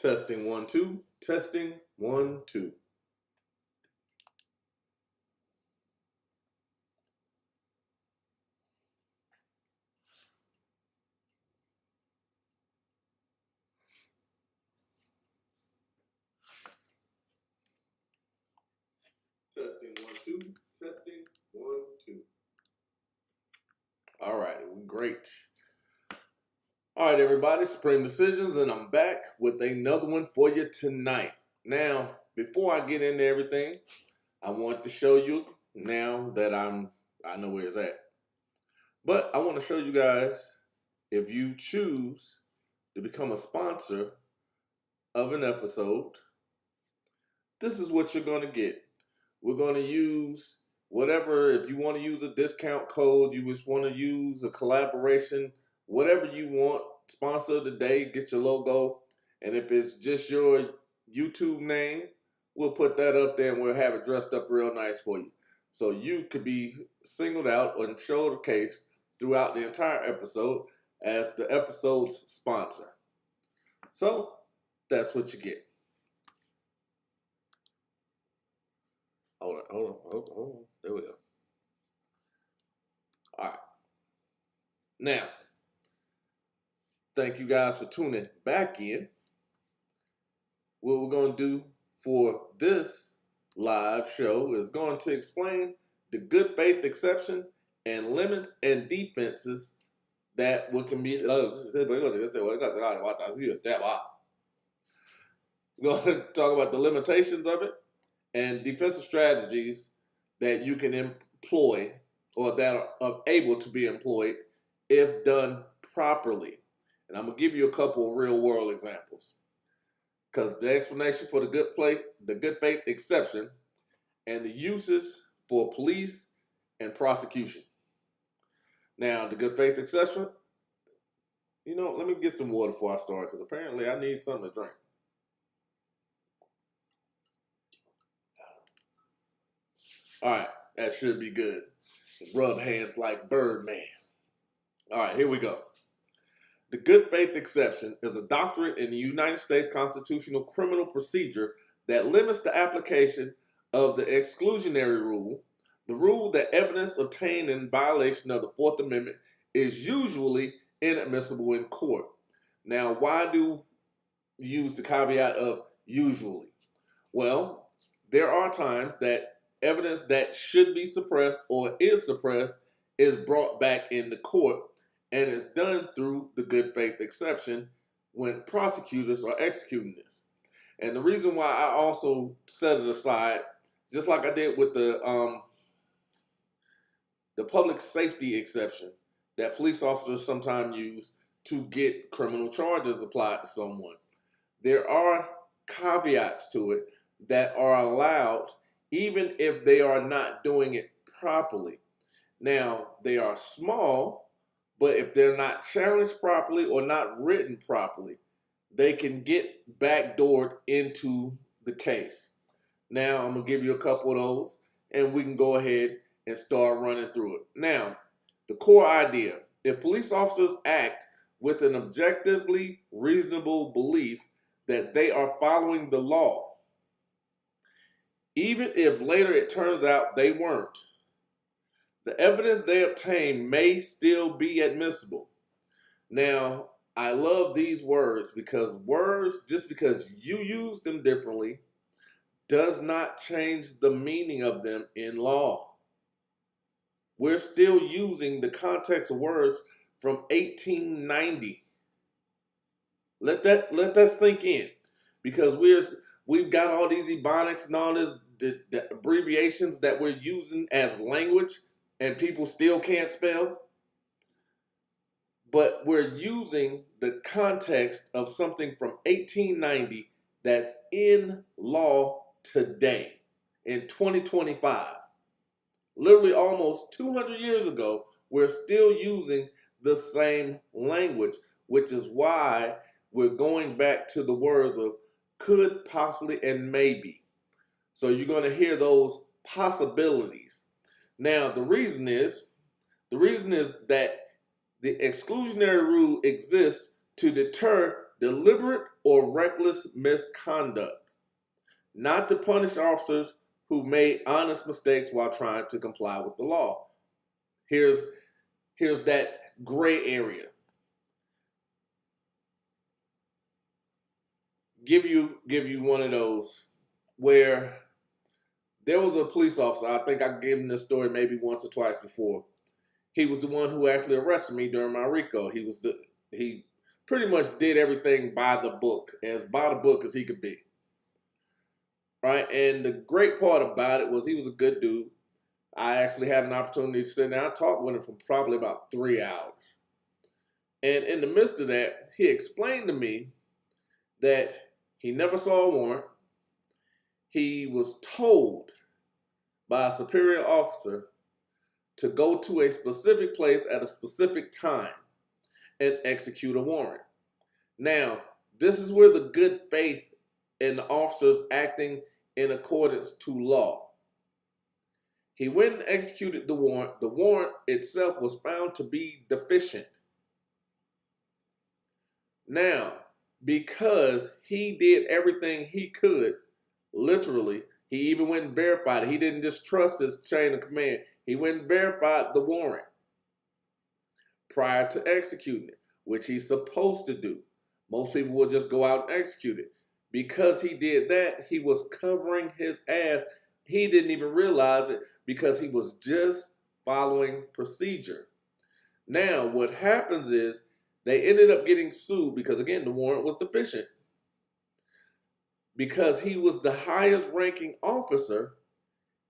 Testing 1 2. Testing 1 2. Testing 1 2. Testing 1 2. All right, great. All right, everybody, Supreme Decisions, and I'm back with another one for you tonight. Now, before I get into everything, I want to show you now that I know where it's at. But I want to show you guys, if you choose to become a sponsor of an episode, this is what you're going to get. We're going to use whatever, if you want to use a discount code, you just want to use a collaboration, whatever you want, sponsor of the day, get your logo. And if it's just your YouTube name, we'll put that up there and we'll have it dressed up real nice for you. So you could be singled out and showcased throughout the entire episode as the episode's sponsor. So that's what you get. Hold on. There we go. All right. Now, thank you guys for tuning back in. What we're going to do for this live show is going to explain the good faith exception and limits and defenses that can be. We're going to talk about the limitations of it and defensive strategies that you can employ or that are able to be employed if done properly. And I'm going to give you a couple of real world examples, because the explanation for the good faith exception and the uses for police and prosecution. Now, the good faith exception, let me get some water before I start, because apparently I need something to drink. All right, that should be good. Rub hands like Birdman. All right, here we go. The good faith exception is a doctrine in the United States constitutional criminal procedure that limits the application of the exclusionary rule, the rule that evidence obtained in violation of the Fourth Amendment is usually inadmissible in court. Now, why do you use the caveat of usually? Well, there are times that evidence that should be suppressed or is suppressed is brought back into court, and it's done through the good faith exception when prosecutors are executing this. And the reason why I also set it aside, just like I did with the public safety exception that police officers sometimes use to get criminal charges applied to someone, there are caveats to it that are allowed even if they are not doing it properly. Now, they are small, but if they're not challenged properly or not written properly, they can get backdoored into the case. Now, I'm going to give you a couple of those, and we can go ahead and start running through it. Now, the core idea: if police officers act with an objectively reasonable belief that they are following the law, even if later it turns out they weren't, the evidence they obtain may still be admissible. Now, I love these words because words, just because you use them differently, does not change the meaning of them in law. We're still using the context of words from 1890. Let that sink in, because we've got all these ebonics and all this the abbreviations that we're using as language, and people still can't spell. But we're using the context of something from 1890 that's in law today, in 2025. Literally almost 200 years ago, we're still using the same language, which is why we're going back to the words of could, possibly, and maybe. So you're going to hear those possibilities. Now, the reason is that the exclusionary rule exists to deter deliberate or reckless misconduct, not to punish officers who made honest mistakes while trying to comply with the law. Here's that gray area. Give you one of those where there was a police officer. I think I gave him this story maybe once or twice before. He was the one who actually arrested me during my RICO. He pretty much did everything by the book, as by the book as he could be. Right? And the great part about it was he was a good dude. I actually had an opportunity to sit down and talk with him for probably about 3 hours. And in the midst of that, he explained to me that he never saw a warrant. He was told by a superior officer to go to a specific place at a specific time and execute a warrant. Now, this is where the good faith in the officers acting in accordance to law. He went and executed the warrant. The warrant itself was found to be deficient. Now, because he did everything he could, literally, he even went and verified it. He didn't just trust his chain of command. He went and verified the warrant prior to executing it, which he's supposed to do. Most people will just go out and execute it. Because he did that, he was covering his ass. He didn't even realize it because he was just following procedure. Now, what happens is they ended up getting sued because, again, the warrant was deficient. Because he was the highest ranking officer,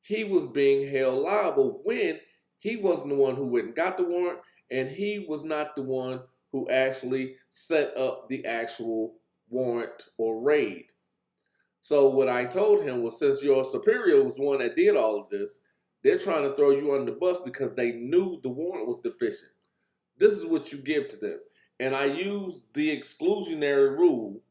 he was being held liable when he wasn't the one who went and got the warrant, and he was not the one who actually set up the actual warrant or raid. So what I told him was, since your superior was the one that did all of this, they're trying to throw you under the bus because they knew the warrant was deficient. This is what you give to them. And I used the exclusionary rule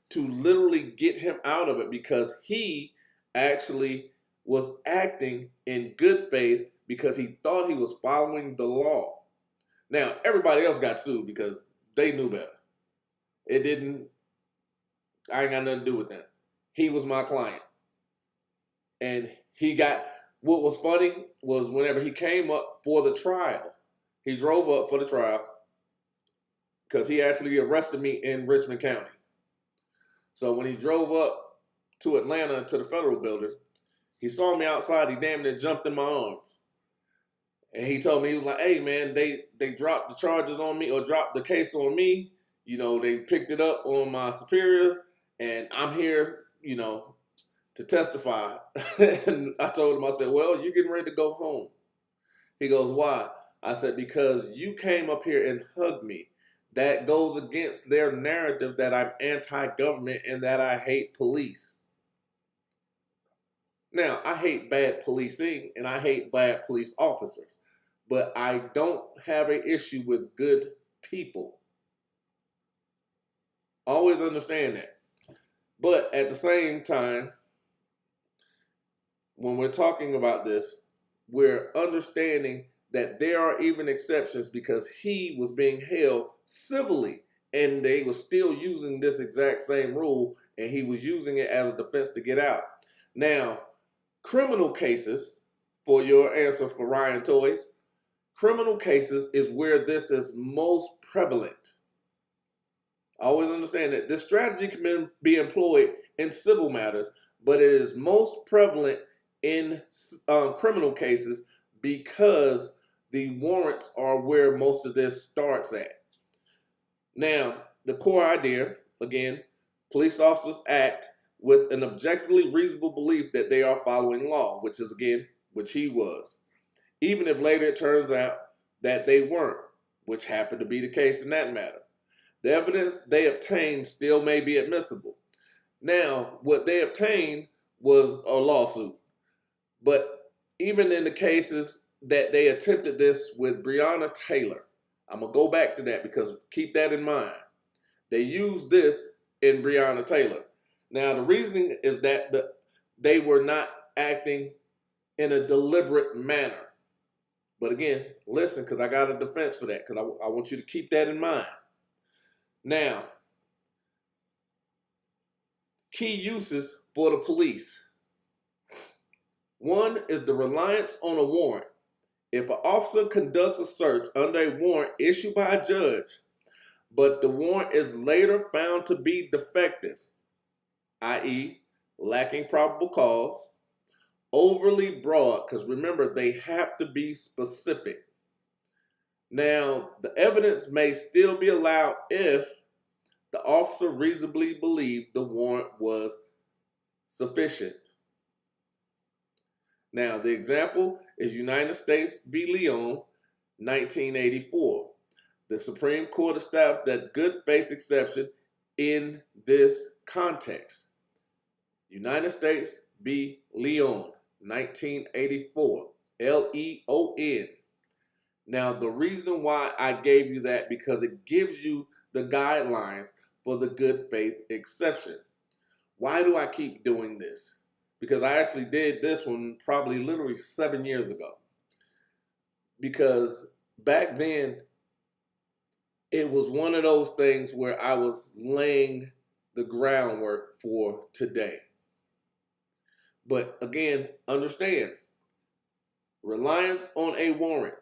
to literally get him out of it because he actually was acting in good faith because he thought he was following the law. Now, everybody else got sued because they knew better. I ain't got nothing to do with that. He was my client. And what was funny was whenever he came up for the trial, he drove up for the trial because he actually arrested me in Richmond County. So when he drove up to Atlanta to the federal building, he saw me outside. He damn near jumped in my arms. And he told me, he was like, hey, man, they dropped the charges on me or dropped the case on me. You know, they picked it up on my superiors. And I'm here, you know, to testify. And I told him, I said, well, you're getting ready to go home. He goes, why? I said, because you came up here and hugged me. That goes against their narrative that I'm anti-government and that I hate police. Now, I hate bad policing and I hate bad police officers, but I don't have an issue with good people. Always understand that. But at the same time, when we're talking about this, we're understanding that there are even exceptions because he was being held civilly and they were still using this exact same rule and he was using it as a defense to get out. Now, criminal cases, for your answer for Ryan Toys, criminal cases is where this is most prevalent. Always understand that this strategy can be employed in civil matters, but it is most prevalent in criminal cases because the warrants are where most of this starts at. Now, the core idea, again, police officers act with an objectively reasonable belief that they are following law, which he was. Even if later it turns out that they weren't, which happened to be the case in that matter. The evidence they obtained still may be admissible. Now, what they obtained was a lawsuit. But even in the cases that they attempted this with Breonna Taylor, I'm going to go back to that because keep that in mind. They used this in Breonna Taylor. Now, the reasoning is that they were not acting in a deliberate manner. But again, listen, because I got a defense for that, because I want you to keep that in mind. Now, key uses for the police. One is the reliance on a warrant. If an officer conducts a search under a warrant issued by a judge, but the warrant is later found to be defective, i.e., lacking probable cause, overly broad, because remember, they have to be specific. Now, the evidence may still be allowed if the officer reasonably believed the warrant was sufficient. Now, the example is United States v. Leon, 1984. The Supreme Court established that good faith exception in this context. United States v. Leon, 1984, Leon. Now, the reason why I gave you that, because it gives you the guidelines for the good faith exception. Why do I keep doing this? Because I actually did this one probably literally 7 years ago. Because back then, it was one of those things where I was laying the groundwork for today. But again, understand, reliance on a warrant.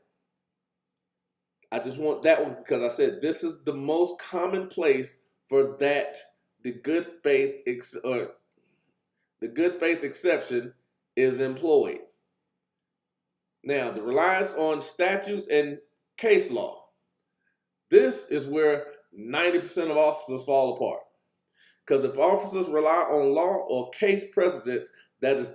I just want that one because I said this is the most common place for that the good faith exception is employed. Now, the reliance on statutes and case law. This is where 90% of officers fall apart. Because if officers rely on law or case precedents that is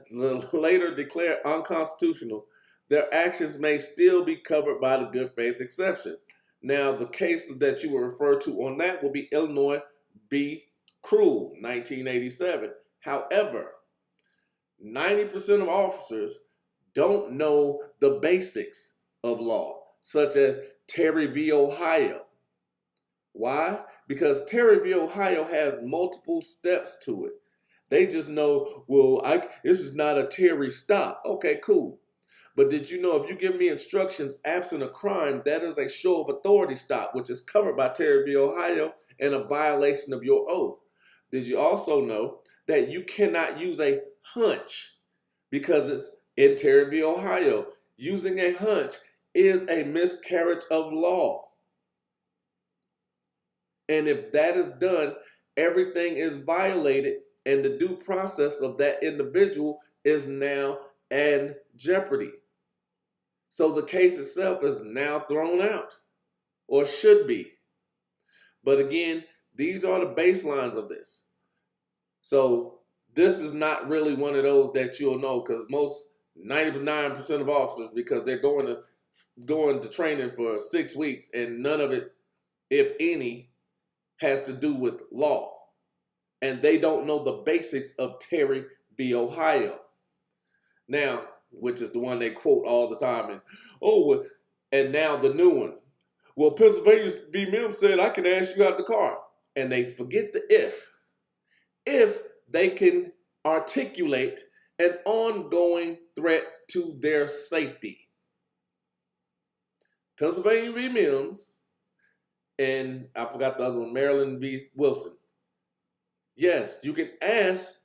later declared unconstitutional, their actions may still be covered by the good faith exception. Now, the case that you will refer to on that will be Illinois v. Cruel, 1987. However, 90% of officers don't know the basics of law, such as Terry v. Ohio. Why? Because Terry v. Ohio has multiple steps to it. They just know, well, this is not a Terry stop. Okay, cool. But did you know if you give me instructions absent a crime, that is a show of authority stop, which is covered by Terry v. Ohio and a violation of your oath. Did you also know that you cannot use a hunch because it's in Terry v. Ohio? Using a hunch is a miscarriage of law. And if that is done, everything is violated and the due process of that individual is now in jeopardy. So the case itself is now thrown out, or should be. But again, these are the baselines of this. So this is not really one of those that you'll know, because most 99% of officers, because they're going to training for 6 weeks and none of it, if any, has to do with law. And they don't know the basics of Terry v. Ohio. Now, which is the one they quote all the time. And now the new one. Well, Pennsylvania v. Mims said, I can ask you out the car. And they forget the if. If they can articulate an ongoing threat to their safety. Pennsylvania v. Mims, and I forgot the other one, Maryland v. Wilson. Yes, you can ask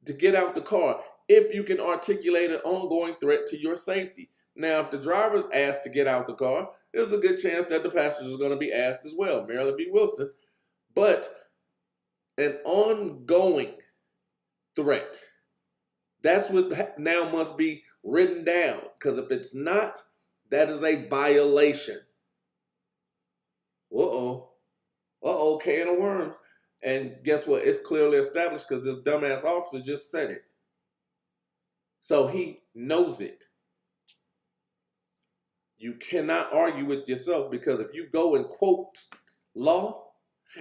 to get out the car if you can articulate an ongoing threat to your safety. Now, if the driver's asked to get out the car, there's a good chance that the passenger is going to be asked as well, Maryland v. Wilson. But an ongoing threat, that's what now must be written down, because if it's not, that is a violation. Can of worms. And guess what? It's clearly established because this dumbass officer just said it. So he knows it. You cannot argue with yourself, because if you go and quote law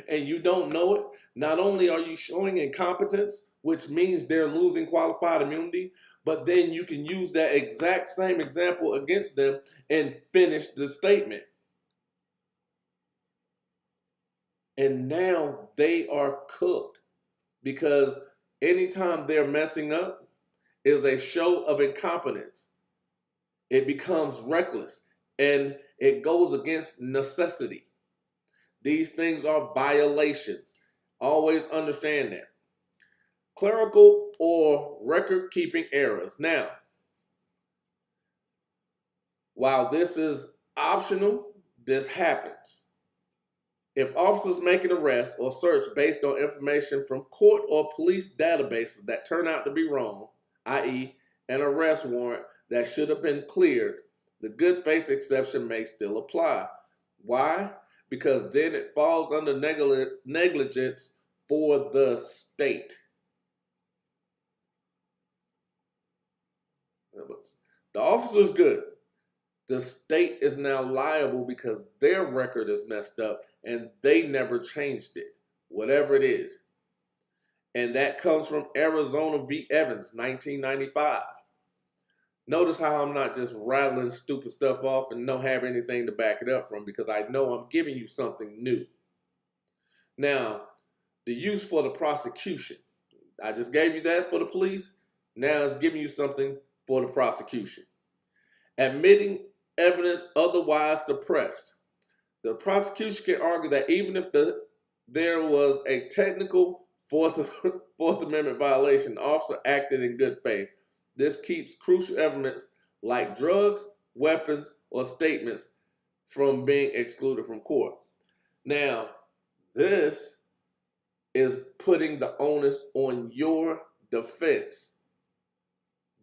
and you don't know it, not only are you showing incompetence, which means they're losing qualified immunity, but then you can use that exact same example against them and finish the statement. And now they are cooked, because anytime they're messing up is a show of incompetence. It becomes reckless and it goes against necessity. These things are violations. Always understand that. clerical or record-keeping errors. Now, while this is optional, this happens. If officers make an arrest or search based on information from court or police databases that turn out to be wrong, i.e., an arrest warrant that should have been cleared, the good faith exception may still apply. Why? Because then it falls under negligence for the state. The officer's good. The state is now liable because their record is messed up and they never changed it, whatever it is. And that comes from Arizona v. Evans, 1995. Notice how I'm not just rattling stupid stuff off and don't have anything to back it up from, because I know I'm giving you something new. Now, the use for the prosecution. I just gave you that for the police. Now it's giving you something for the prosecution. Admitting evidence otherwise suppressed. The prosecution can argue that even if there was a technical Fourth Amendment violation, the officer acted in good faith. This keeps crucial evidence like drugs, weapons, or statements from being excluded from court. Now, this is putting the onus on your defense.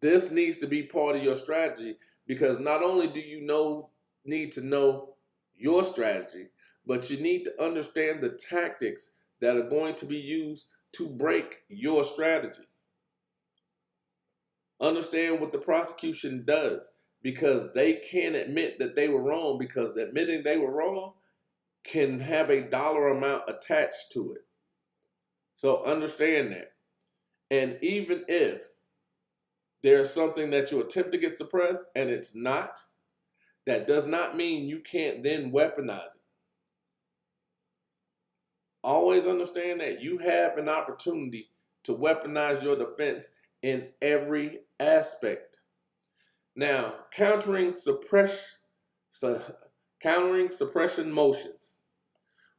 This needs to be part of your strategy, because not only do you need to know your strategy, but you need to understand the tactics that are going to be used to break your strategy. Understand what the prosecution does, because they can't admit that they were wrong, because admitting they were wrong can have a dollar amount attached to it. So understand that. And even if there's something that you attempt to get suppressed and it's not, that does not mean you can't then weaponize it. Always understand that you have an opportunity to weaponize your defense in every aspect. Now, countering suppression motions.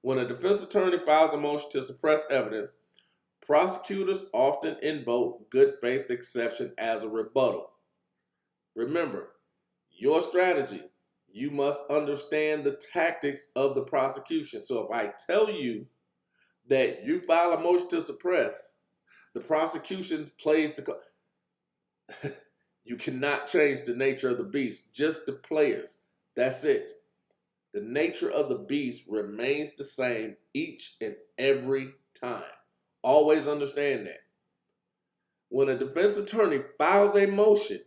When a defense attorney files a motion to suppress evidence, prosecutors often invoke good faith exception as a rebuttal. Remember, your strategy, you must understand the tactics of the prosecution. So if I tell you that you file a motion to suppress, the prosecution plays the you cannot change the nature of the beast, just the players. That's it. The nature of the beast remains the same each and every time. Always understand that. When a defense attorney files a motion,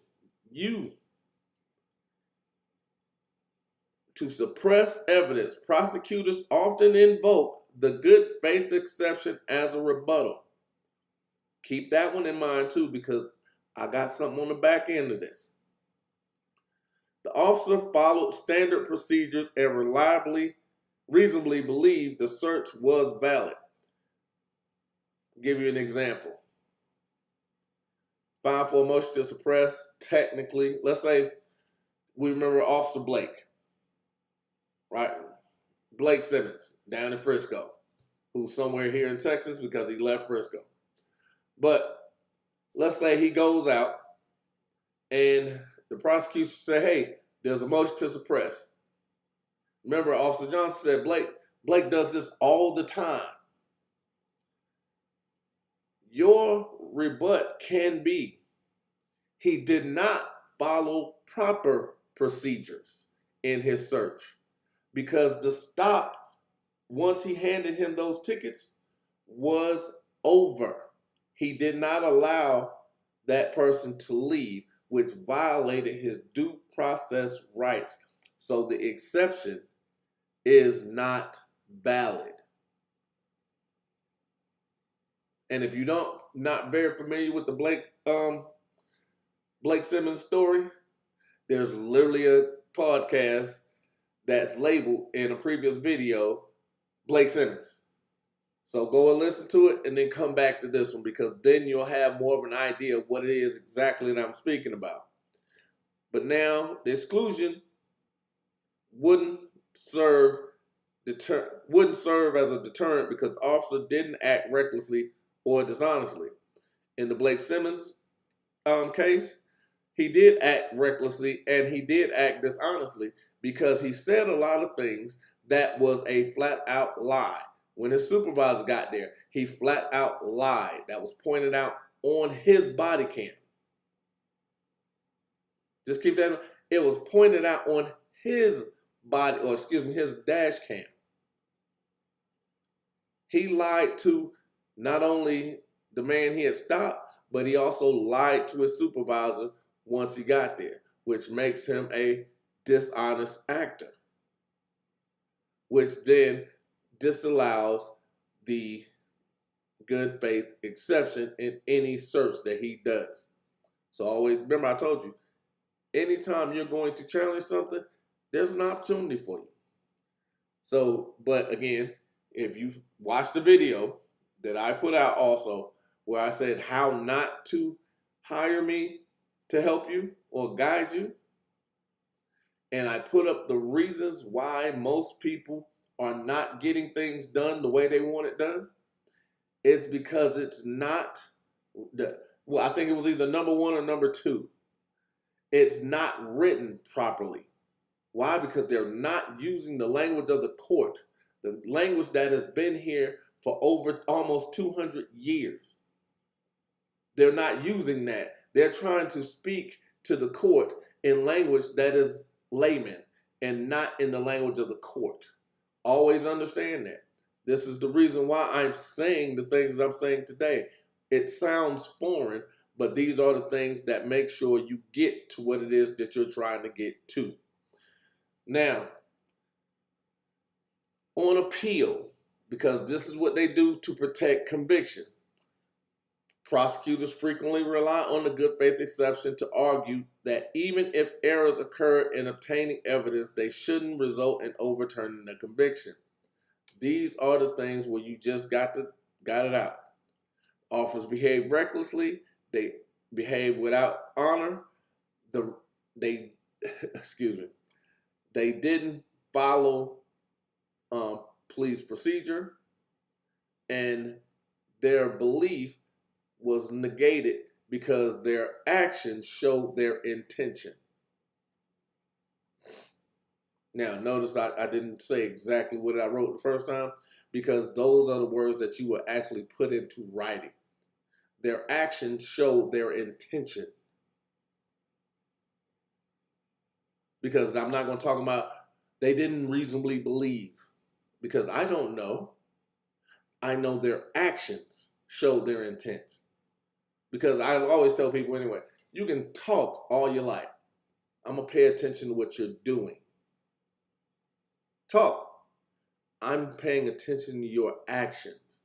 to suppress evidence, prosecutors often invoke the good faith exception as a rebuttal. Keep that one in mind too, because I got something on the back end of this. The officer followed standard procedures and reasonably believed the search was valid. I'll give you an example. File for a motion to suppress, technically, let's say we remember Officer Blake, right? Blake Simmons, down in Frisco, who's somewhere here in Texas because he left Frisco. But let's say he goes out and the prosecution say, hey, there's a motion to suppress. Remember, Officer Johnson said Blake does this all the time. Your rebut can be, he did not follow proper procedures in his search, because the stop, once he handed him those tickets, was over. He did not allow that person to leave, which violated his due process rights. So the exception is not valid. And if you not very familiar with the Blake Simmons story, there's literally a podcast that's labeled in a previous video, Blake Simmons. So go and listen to it and then come back to this one, because then you'll have more of an idea of what it is exactly that I'm speaking about. But now the exclusion wouldn't serve as a deterrent, because the officer didn't act recklessly or dishonestly. in the Blake Simmons case, he did act recklessly and he did act dishonestly because he said a lot of things that was a flat out lie. When his supervisor got there, he flat out lied. That was pointed out on his body cam. Just keep that in mind. It was pointed out on his body, or excuse me, his dash cam. He lied to not only the man he had stopped, but he also lied to his supervisor once he got there, which makes him a dishonest actor, which then disallows the good faith exception in any search that he does. So always remember, I told you, anytime you're going to challenge something, there's an opportunity for you. So, but again, if you watch the video that I put out also, where I said how not to hire me to help you or guide you, and I put up the reasons why most people are not getting things done the way they want it done, it's because it's not well, I think it was either number one or number two. It's not written properly. Why? Because they're not using the language of the court, the language that has been here for over almost 200 years. They're not using that. They're trying to speak to the court in language that is layman and not in the language of the court. Always understand that. This is the reason why I'm saying the things that I'm saying today. It sounds foreign, but these are the things that make sure you get to what it is that you're trying to get to. Now, on appeal, because this is what they do to protect conviction, prosecutors frequently rely on the good faith exception to argue that even if errors occur in obtaining evidence, they shouldn't result in overturning the conviction. These are the things where you just got it out. Officers behave recklessly. They behave without honor. They didn't follow police procedure, and their belief was negated because their actions showed their intention. Now, notice I didn't say exactly what I wrote the first time, because those are the words that you will actually put into writing. Their actions showed their intention. Because I'm not going to talk about they didn't reasonably believe, because I don't know. I know their actions showed their intent. Because I always tell people anyway, you can talk all your life. I'm going to pay attention to what you're doing. Talk. I'm paying attention to your actions.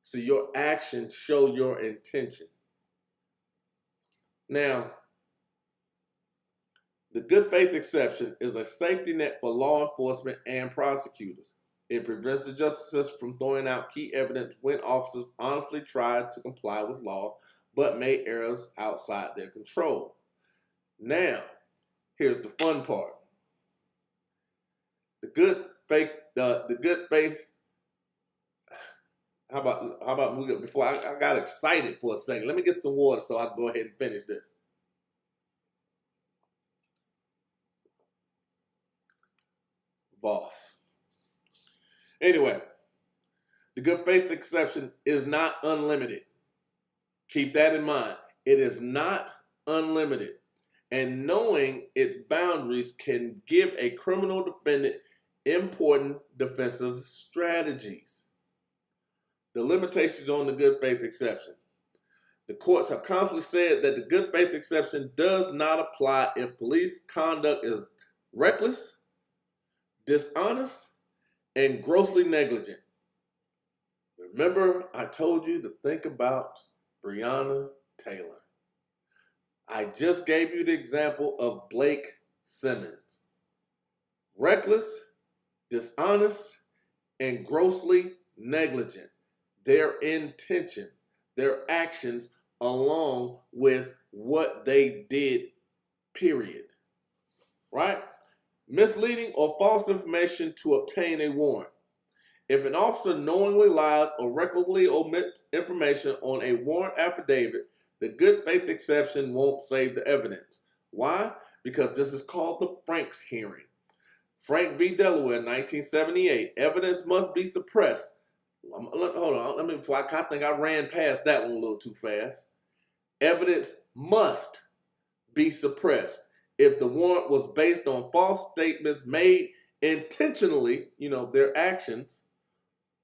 So your actions show your intention. Now, the good faith exception is a safety net for law enforcement and prosecutors. It prevents the justices from throwing out key evidence when officers honestly tried to comply with law but made errors outside their control. Now, here's the fun part. The good faith. How about we go before I got excited for a second. Let me get some water so I can go ahead and finish this. Boss. Anyway, the good faith exception is not unlimited. Keep that in mind. It is not unlimited. And knowing its boundaries can give a criminal defendant important defensive strategies. The limitations on the good faith exception. The courts have constantly said that the good faith exception does not apply if police conduct is reckless, dishonest, and grossly negligent. Remember, I told you to think about Breonna Taylor. I just gave you the example of Blake Simmons. Reckless, dishonest, and grossly negligent. Their intention, their actions, along with what they did, period. Right? Misleading or false information to obtain a warrant. If an officer knowingly lies or recklessly omits information on a warrant affidavit, the good faith exception won't save the evidence. Why? Because this is called the Franks hearing. Frank v. Delaware, 1978. Evidence must be suppressed. Hold on, I think I ran past that one a little too fast. Evidence must be suppressed if the warrant was based on false statements made intentionally, their actions,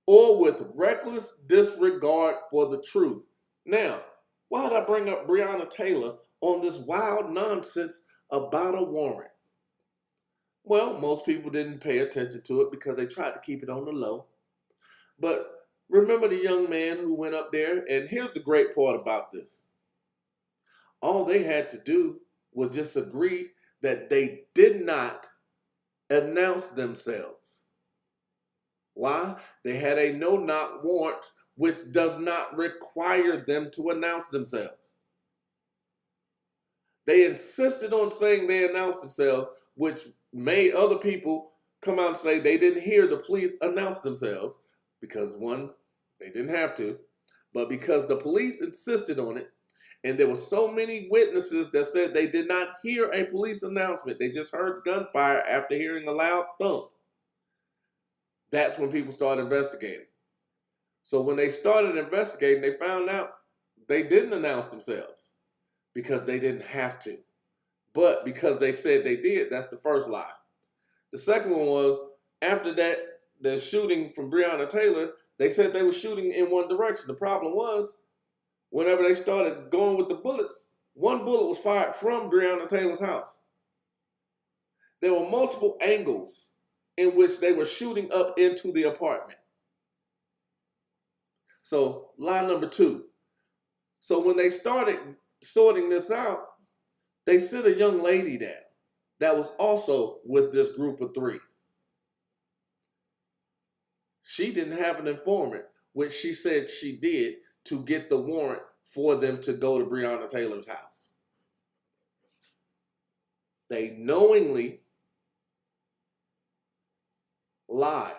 or with reckless disregard for the truth. Now, why did I bring up Breonna Taylor on this wild nonsense about a warrant? Well, most people didn't pay attention to it because they tried to keep it on the low. But remember the young man who went up there? And here's the great part about this. All they had to do was just agree that they did not announce themselves. Why? They had a no-knock warrant, which does not require them to announce themselves. They insisted on saying they announced themselves, which made other people come out and say they didn't hear the police announce themselves because, one, they didn't have to, but because the police insisted on it, and there were so many witnesses that said they did not hear a police announcement. They just heard gunfire after hearing a loud thump. That's when people started investigating. So when they started investigating, they found out they didn't announce themselves because they didn't have to. But because they said they did, that's the first lie. The second one was, after that, the shooting from Breonna Taylor, they said they were shooting in one direction. The problem was, whenever they started going with the bullets, one bullet was fired from Breonna Taylor's house. There were multiple angles in which they were shooting up into the apartment. So, lie number two. So when they started sorting this out, they sent a young lady down that was also with this group of three. She didn't have an informant, which she said she did to get the warrant for them to go to Breonna Taylor's house. They knowingly lied,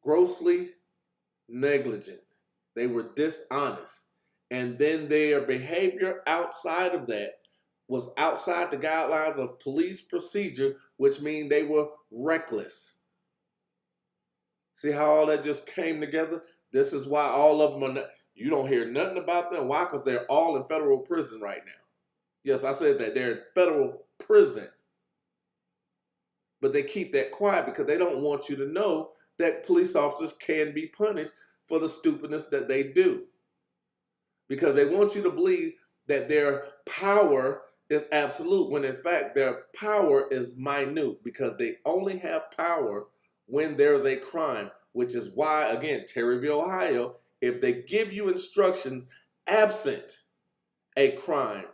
grossly negligent. They were dishonest. And then their behavior outside of that was outside the guidelines of police procedure, which means they were reckless. See how all that just came together? This is why all of them are not, you don't hear nothing about them. Why? Because they're all in federal prison right now. Yes, I said that. They're in federal prison. But they keep that quiet because they don't want you to know that police officers can be punished for the stupidness that they do. Because they want you to believe that their power is absolute, when in fact their power is minute, because they only have power when there's a crime, which is why, again, Terryville, Ohio, if they give you instructions absent a crime,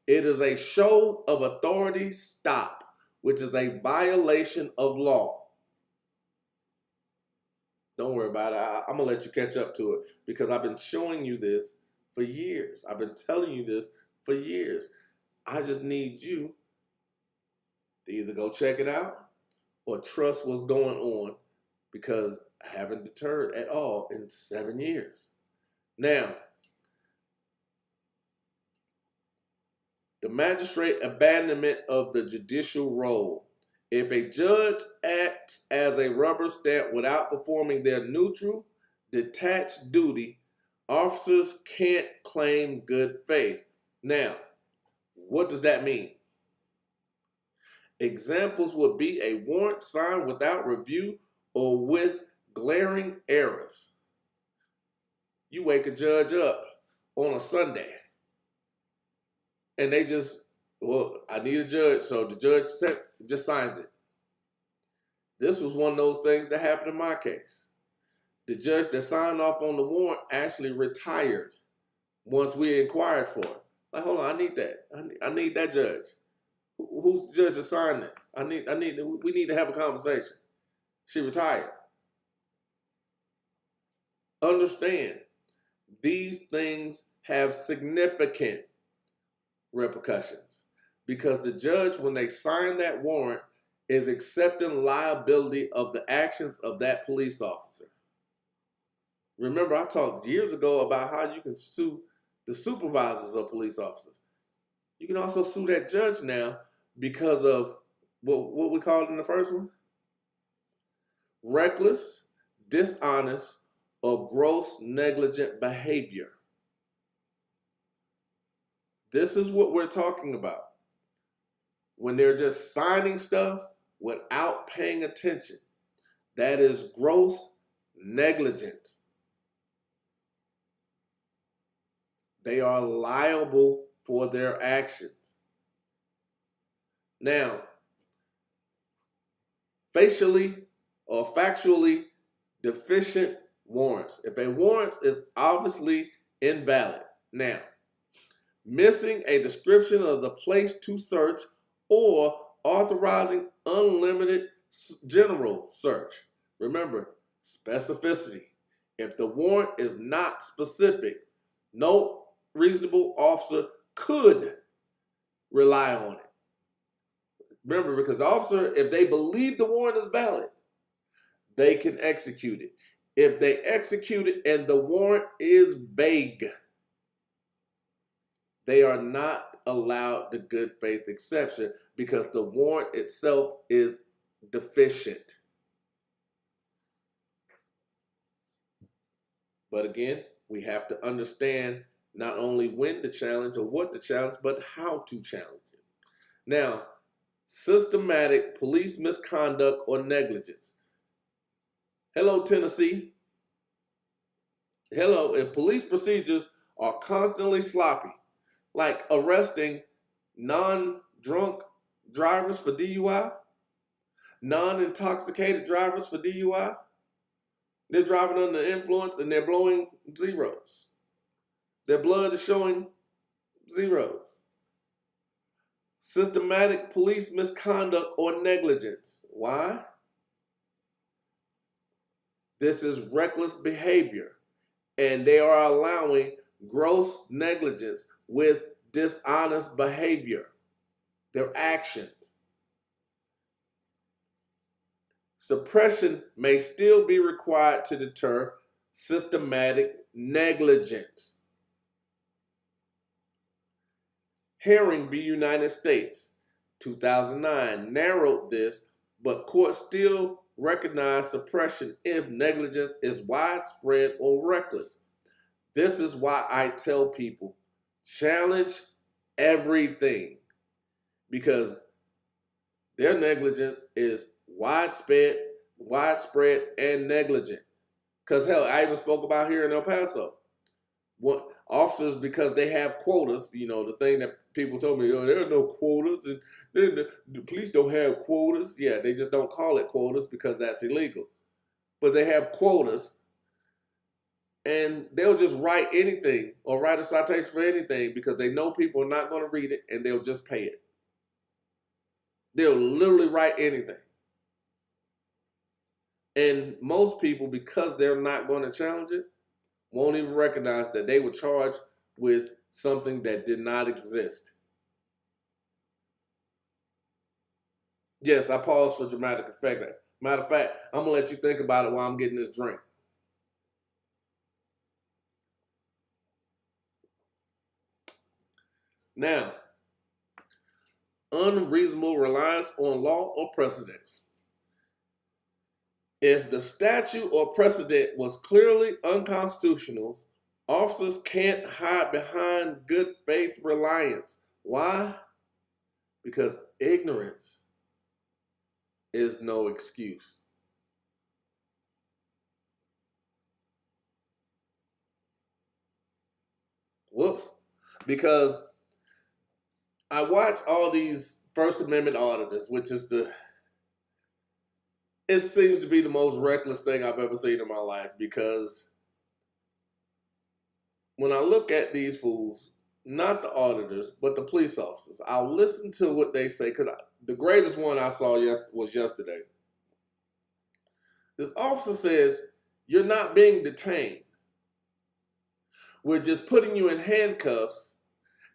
it is a show of authority stop, which is a violation of law. Don't worry about it. I'm going to let you catch up to it because I've been showing you this for years. I've been telling you this for years. I just need you to either go check it out or trust what's going on, because I haven't deterred at all in 7 years. Now, the magistrate abandonment of the judicial role. If a judge acts as a rubber stamp without performing their neutral, detached duty, officers can't claim good faith. Now, what does that mean? Examples would be a warrant signed without review or with glaring errors. You wake a judge up on a Sunday and they just, I need a judge, so the judge just signs it. This was one of those things that happened in my case. The judge that signed off on the warrant actually retired once we inquired for it. Like, hold on, I need that. I need that judge. Who's the judge that signed this? We need to have a conversation. She retired. Understand, these things have significant repercussions because the judge, when they sign that warrant, is accepting liability of the actions of that police officer. Remember, I talked years ago about how you can sue the supervisors of police officers. You can also sue that judge now because of what we called in the first one? Reckless, dishonest, or gross negligent behavior. This is what we're talking about. When they're just signing stuff without paying attention, that is gross negligence. They are liable for their actions. Now, facially or factually deficient warrants. If a warrant is obviously invalid. Now, missing a description of the place to search or authorizing unlimited general search. Remember, specificity. If the warrant is not specific, no reasonable officer could rely on it. Remember, because the officer, if they believe the warrant is valid, they can execute it. If they execute it and the warrant is vague, they are not allowed the good faith exception because the warrant itself is deficient. But again, we have to understand not only when to challenge or what to challenge, but how to challenge it. Now, systematic police misconduct or negligence. Hello, Tennessee. Hello, if police procedures are constantly sloppy, like arresting non-drunk drivers for DUI, non-intoxicated drivers for DUI, they're driving under the influence and they're blowing zeros. Their blood is showing zeros. Systematic police misconduct or negligence. Why? This is reckless behavior, and they are allowing gross negligence with dishonest behavior, their actions. Suppression may still be required to deter systematic negligence. Herring v. United States, 2009, narrowed this, but courts still recognize suppression if negligence is widespread or reckless. This is why I tell people, challenge everything, because their negligence is widespread and negligent. Because hell, I even spoke about here in El Paso. What officers, because they have quotas, you know, the thing that people told me, oh, there are no quotas, and the police don't have quotas. Yeah, they just don't call it quotas because that's illegal. But they have quotas, and they'll just write anything or write a citation for anything because they know people are not going to read it, and they'll just pay it. They'll literally write anything. And most people, because they're not going to challenge it, won't even recognize that they were charged with something that did not exist. Yes, I paused for dramatic effect. Matter of fact, I'm going to let you think about it while I'm getting this drink. Now, unreasonable reliance on law or precedents. If the statute or precedent was clearly unconstitutional, officers can't hide behind good faith reliance. Why? Because ignorance is no excuse. Whoops. Because I watch all these First Amendment auditors, which is it seems to be the most reckless thing I've ever seen in my life, because when I look at these fools, not the auditors, but the police officers, I'll listen to what they say, because the greatest one I saw was yesterday. This officer says, you're not being detained. We're just putting you in handcuffs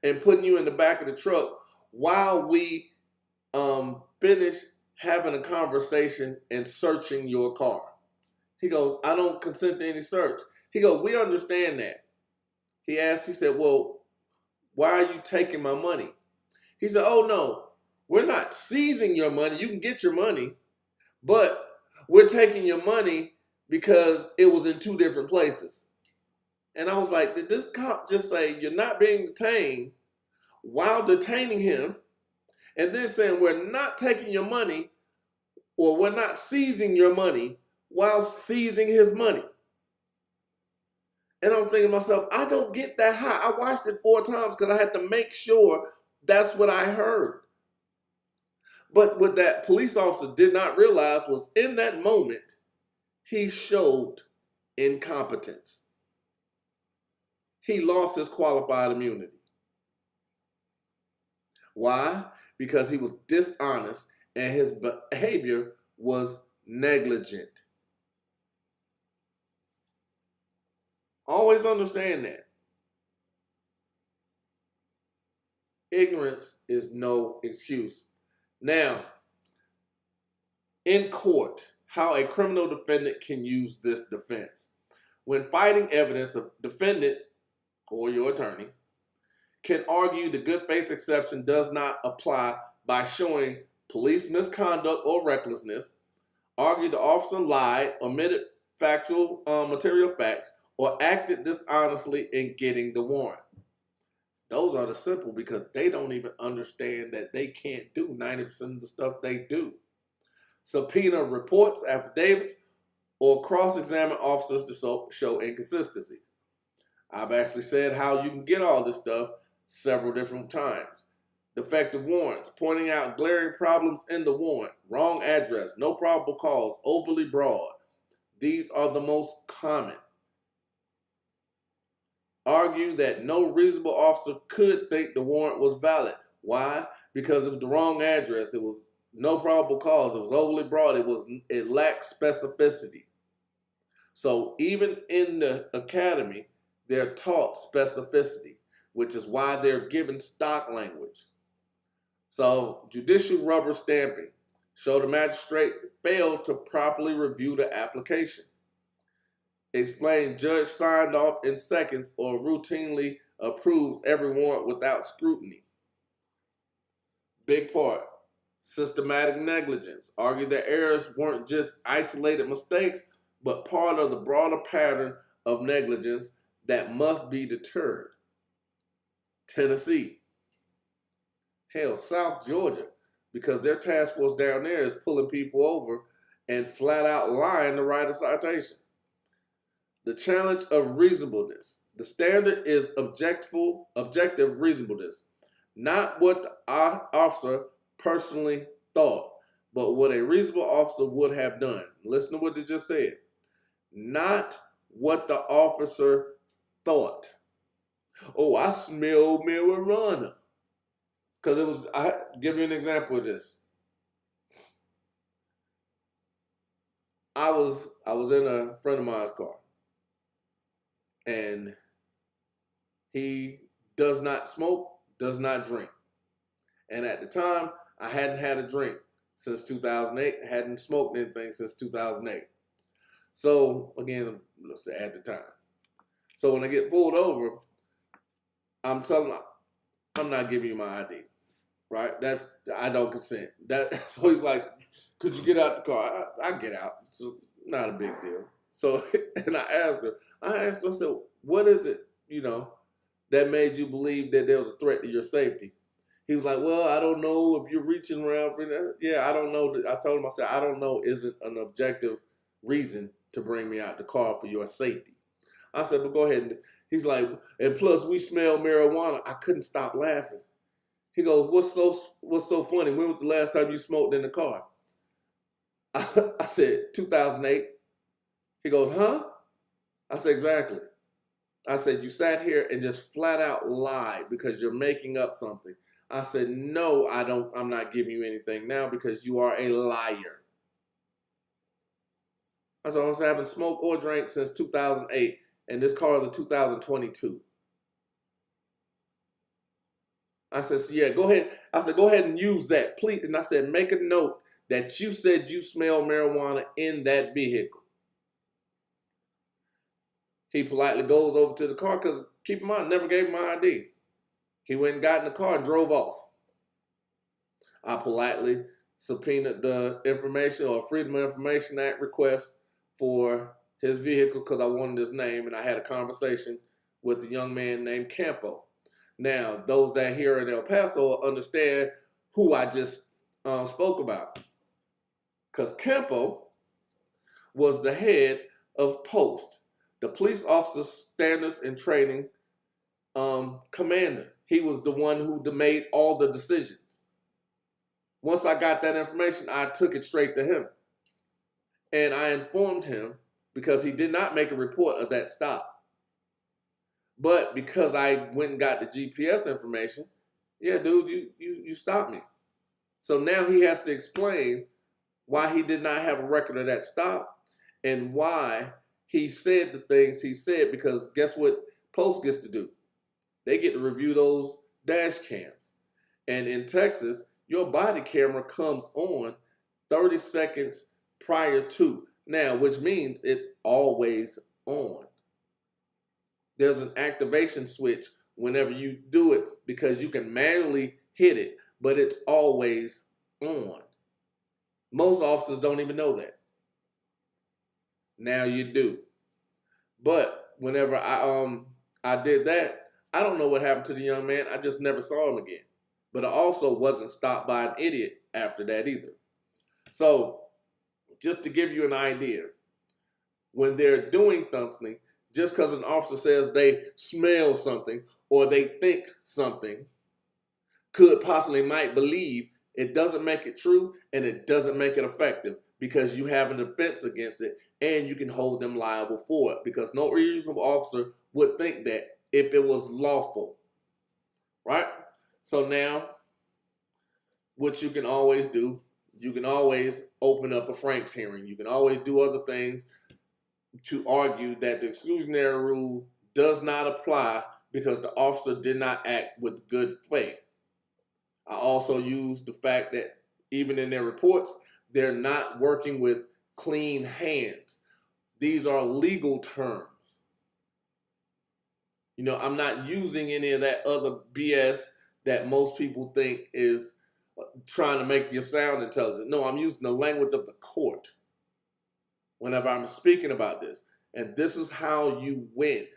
and putting you in the back of the truck while we finish having a conversation and searching your car. He goes, I don't consent to any search. He goes, we understand that. He asked, he said, well, why are you taking my money? He said, oh no, we're not seizing your money. You can get your money, but we're taking your money because it was in two different places. And I was like, did this cop just say you're not being detained while detaining him and then saying we're not taking your money or we're not seizing your money while seizing his money? And I was thinking to myself, I don't get that high. I watched it 4 times because I had to make sure that's what I heard. But what that police officer did not realize was in that moment, he showed incompetence. He lost his qualified immunity. Why? Because he was dishonest and his behavior was negligent. Always understand that. Ignorance is no excuse. Now, in court, how a criminal defendant can use this defense. When fighting evidence, a defendant or your attorney can argue the good faith exception does not apply by showing police misconduct or recklessness, argue the officer lied, omitted factual material facts, or acted dishonestly in getting the warrant. Those are the simple because they don't even understand that they can't do 90% of the stuff they do. Subpoena reports, affidavits, or cross-examine officers to show inconsistencies. I've actually said how you can get all this stuff several different times. Defective warrants, pointing out glaring problems in the warrant, wrong address, no probable cause, overly broad. These are the most common. Argue that no reasonable officer could think the warrant was valid. Why? Because of the wrong address. It was no probable cause. It was overly broad. It lacked specificity. So even in the academy, they're taught specificity, which is why they're given stock language. So judicial rubber stamping. Show the magistrate failed to properly review the application. Explain judge signed off in seconds or routinely approves every warrant without scrutiny. Big part. Systematic negligence. Argue that errors weren't just isolated mistakes, but part of the broader pattern of negligence that must be deterred. Tennessee. Hell, South Georgia, because their task force down there is pulling people over and flat out lying to write a citation. The challenge of reasonableness. The standard is objective reasonableness, not what the officer personally thought, but what a reasonable officer would have done. Listen to what they just said. Not what the officer thought. Oh, I smell marijuana. Because I'll give you an example of this. I was in a friend of mine's car. And he does not smoke, does not drink. And at the time, I hadn't had a drink since 2008. I hadn't smoked anything since 2008. So, again, let's say at the time. So when I get pulled over, I'm telling him, I'm not giving you my ID, right? I don't consent. So he's like, could you get out the car? I get out. So not a big deal. So, and I asked her, I said, what is it, that made you believe that there was a threat to your safety? He was like, well, I don't know if you're reaching around for that. Yeah, I don't know. I told him, I said, I don't know isn't an objective reason to bring me out the car for your safety. I said, but go ahead. He's like, and plus we smell marijuana. I couldn't stop laughing. He goes, what's so funny? When was the last time you smoked in the car? I said, 2008. He goes, huh? I said, exactly. I said, you sat here and just flat out lied because you're making up something. I said, no, I'm not giving you anything now because you are a liar. I said, I haven't smoked or drank since 2008, and this car is a 2022. I said, so yeah, go ahead. I said, go ahead and use that, please. And I said, make a note that you said you smelled marijuana in that vehicle. He politely goes over to the car because, keep in mind, I never gave him my ID. He went and got in the car and drove off. I politely subpoenaed the information, or Freedom of Information Act request, for his vehicle because I wanted his name, and I had a conversation with a young man named Campo. Now, those that here in El Paso understand who I just spoke about, because Campo was the head of POST, the Police Officer Standards and Training commander. He was the one who made all the decisions. Once I got that information, I took it straight to him. And I informed him, because he did not make a report of that stop. But because I went and got the GPS information, yeah, dude, you stopped me. So now he has to explain why he did not have a record of that stop and why he said the things he said, because guess what Post gets to do? They get to review those dash cams. And in Texas, your body camera comes on 30 seconds prior to. Now, which means it's always on. There's an activation switch whenever you do it, because you can manually hit it, but it's always on. Most officers don't even know that. Now you do. But whenever I did that, I don't know what happened to the young man. I just never saw him again. But I also wasn't stopped by an idiot after that either. So just to give you an idea, when they're doing something, just because an officer says they smell something or they think something, could possibly might believe, it doesn't make it true and it doesn't make it effective, because you have a defense against it and you can hold them liable for it, because no reasonable officer would think that if it was lawful, right? So now, what you can always do, you can always open up a Franks hearing. You can always do other things to argue that the exclusionary rule does not apply because the officer did not act with good faith. I also use the fact that even in their reports, they're not working with clean hands. These are legal terms. You know, I'm not using any of that other BS that most people think is trying to make you sound intelligent. No, I'm using the language of the court whenever I'm speaking about this. And this is how you win.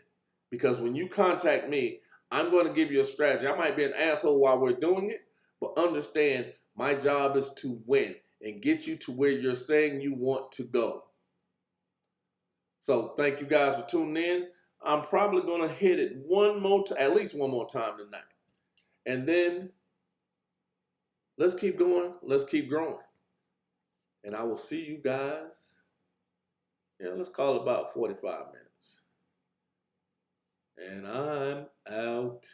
Because when you contact me, I'm going to give you a strategy. I might be an asshole while we're doing it, but understand my job is to win and get you to where you're saying you want to go. So thank you guys for tuning in. I'm probably going to hit it at least one more time tonight. And then let's keep going. Let's keep growing. And I will see you guys. Yeah, let's call it about 45 minutes. And I'm out.